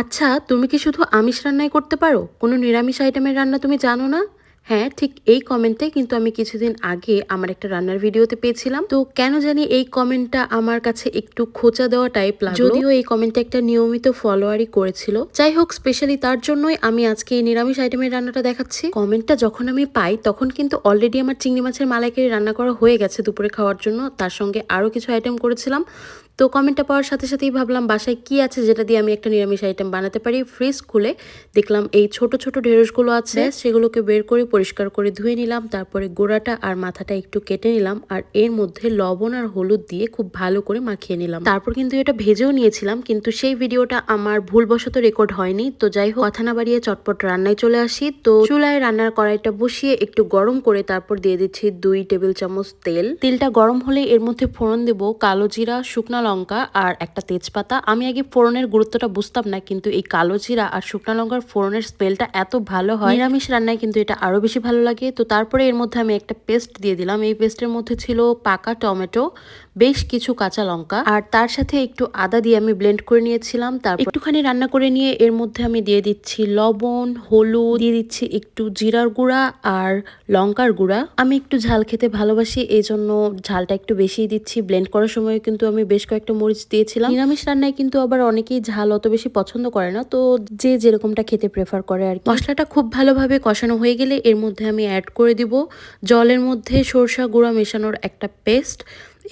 আচ্ছা, তুমি কি শুধু আমিষ রান্নাই করতে পারো? কোনো নিরামিষ আইটেমের রান্না তুমি জানো না? হ্যাঁ, ঠিক এই কমেন্টে কিন্তু আমি কিছুদিন আগে আমার একটা রান্নার ভিডিওতে পেয়েছিলাম। তো কেন জানি এই কমেন্টটা আমার কাছে একটু খোঁচা দেওয়া টাইপ লাগলো। যদিও এই কমেন্টটা একটা নিয়মিত ফলোয়ারই করেছিল। যাই হোক, স্পেশালি তার জন্যই আমি আজকে এই নিরামিষ আইটেমের রান্নাটা দেখাচ্ছি। কমেন্টটা যখন আমি পাই তখন কিন্তু অলরেডি আমার চিংড়ি মাছের মালাইকারি রান্না করা হয়ে গেছে দুপুরে খাওয়ার জন্য। তার সঙ্গে আরও কিছু আইটেম করেছিলাম। তো কমেন্টটা পাওয়ার সাথে সাথেই ভাবলাম বাসায় কি আছে যেটা দিয়ে আমি একটা নিরামিষ আইটেম বানাতে পারি। ফ্রিজ খুলে দেখলাম এই ছোট ছোট ঢেঁড়সগুলো আছে, সেগুলোকে বের করে পরিষ্কার করে ধুয়ে নিলাম। তারপরে গোড়াটা আর মাথাটা একটু কেটে নিলাম, আর এর মধ্যে লবণ আর হলুদ দিয়ে খুব ভালো করে মাখিয়ে নিলাম। তারপর কিন্তু এটা ভেজেও নিয়েছিলাম, কিন্তু সেই ভিডিওটা আমার ভুলবশত রেকর্ড হয়নি। তো যাই হোক, কথা না বাড়িয়ে চটপট রান্নায় চলে আসি। তো চুলায় রান্নার কড়াইটা বসিয়ে একটু গরম করে তারপর দিয়ে দিচ্ছি 2 টেবিল চামচ তেল। তেলটা গরম হলে এর মধ্যে ফোড়ন দেবো কালো জিরা, শুকনা লঙ্কা আর একটা তেজপাতা। আমি আগে ফোড়নের গুরুত্বটা বুঝতাম না, কিন্তু এই কালো জিরা আর শুকনা লঙ্কার ফোড়নের স্মেলটা এত ভালো হয় নিরামিষ রান্নায়, কিন্তু এটা আরো বেশি ভালো লাগে। তো তারপরে এর মধ্যে আমি একটা পেস্ট দিয়ে দিলাম। এই পেস্টের মধ্যে ছিল পাকা টমেটো, বেশ কিছু কাঁচা লঙ্কা আর তার সাথে একটু আদা দিয়ে আমি ব্লেন্ড করে নিয়েছিলাম। তারপর একটুখানি রান্না করে নিয়ে এর মধ্যে আমি দিয়ে দিচ্ছি লবণ, হলুদ, দিয়ে দিচ্ছি একটু জিরার গুঁড়া আর লঙ্কার গুঁড়া। আমি একটু ঝাল খেতে ভালোবাসি, এই জন্য ঝালটা একটু বেশি দিচ্ছি। ব্লেন্ড করার সময় কিন্তু আমি বেশ কয়েকটা মরিচ দিয়েছিলাম। নিরামিষ রান্নায় কিন্তু আবার অনেকেই ঝাল অত বেশি পছন্দ করে না, তো যে যেরকমটা খেতে প্রেফার করে আর কি। মশলাটা খুব ভালোভাবে কষানো হয়ে গেলে এর মধ্যে আমি অ্যাড করে দিব জলের মধ্যে সরষা গুঁড়া মেশানোর একটা পেস্ট।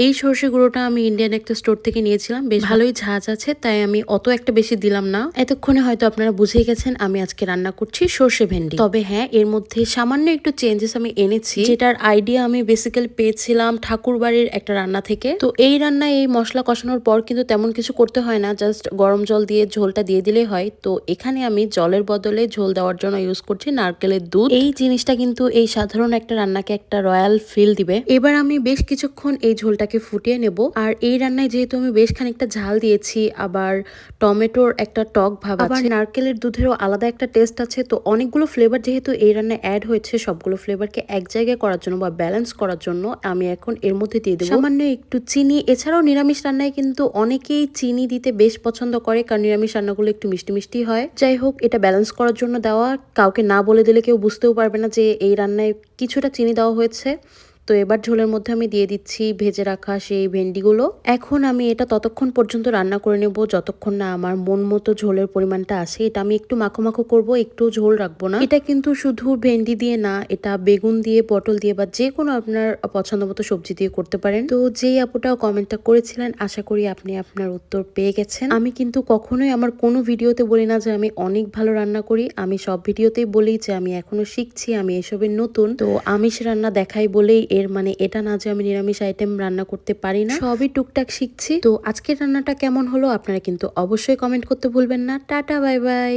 এই সর্ষে গুঁড়োটা আমি ইন্ডিয়ান একটা স্টোর থেকে নিয়েছিলাম, বেশ ভালোই ঝাঁঝ আছে, তাই আমি অত একটা বেশি দিলাম না। এতক্ষণে হয়তো আপনারা বুঝেই গেছেন আমি আজকে রান্না করছি সর্ষে ভেন্ডি। তবে হ্যাঁ, এর মধ্যে সামান্য একটু চেঞ্জেস আমি এনেছি, যেটার আইডিয়া আমি বেসিক্যালি পেয়েছিলাম ঠাকুর বাড়ির একটা রান্না থেকে। তো এই রান্নায় এই মশলা কষানোর পর কিন্তু তেমন কিছু করতে হয় না, জাস্ট গরম জল দিয়ে ঝোলটা দিয়ে দিলেই হয়। তো এখানে আমি জলের বদলে ঝোল দেওয়ার জন্য ইউজ করছি নারকেলের দুধ। এই জিনিসটা কিন্তু এই সাধারণ একটা রান্নাকে একটা রয়্যাল ফিল দিবে। এবার আমি বেশ কিছুক্ষণ এই ঝোলটাকে ফুটিয়ে নেব। আর এই রান্নায় যেহেতু আমি বেশ খানিকটা ঝাল দিয়েছি, আবার টমেটোর একটা টক ভাব আছে, নারকেলের দুধেরও আলাদা একটা টেস্ট আছে, তো অনেকগুলো ফ্লেভার যেহেতু এই রান্নায় অ্যাড হয়েছে, সবগুলো ফ্লেভারকে এক জায়গায় করার জন্য বা ব্যালেন্স করার জন্য আমি এখন এর মধ্যে দিয়ে দেবো সামান্য একটু চিনি। এছাড়াও নিরামিষ রান্নায় কিন্তু অনেকেই চিনি দিতে বেশ পছন্দ করে, কারণ নিরামিষ রান্নাগুলো একটু মিষ্টি মিষ্টি হয়। যাই হোক, এটা ব্যালেন্স করার জন্য দেওয়া, কাউকে না বলে দিলে কেউ বুঝতেও পারবে না যে এই রান্নায় কিছুটা চিনি দেওয়া হয়েছে। তো এবার ঝোলের মধ্যে আমি দিয়ে দিচ্ছি ভেজে রাখা সেই ভেন্ডিগুলো। এখন আমি এটা ততক্ষণ পর্যন্ত রান্না করে নেব যতক্ষণ না আমার মন মতো ঝোলের পরিমাণটা আসে। এটা আমি একটু মাখো মাখো করবো, একটু ঝোল রাখবো না। এটা কিন্তু শুধু ভেন্ডি দিয়ে না, এটা বেগুন দিয়ে, পটল দিয়ে বা যে কোনো আপনার পছন্দ মতো সবজি দিয়ে করতে পারেন। তো যেই আপুটাও কমেন্টটা করেছিলেন, আশা করি আপনি আপনার উত্তর পেয়ে গেছেন। আমি কিন্তু কখনোই আমার কোনো ভিডিওতে বলি না যে আমি অনেক ভালো রান্না করি। আমি সব ভিডিওতেই বলি যে আমি এখনো শিখছি, আমি এসবের নতুন। তো আমিষ রান্না দেখাই বলেই এর মানে এটা না যে আমি নিরামিষ আইটেম রান্না করতে পারি না, সবই টুকটাক শিখছি। তো আজকের রান্নাটা কেমন হলো আপনারা কিন্তু অবশ্যই কমেন্ট করতে ভুলবেন না। Tata, bye bye.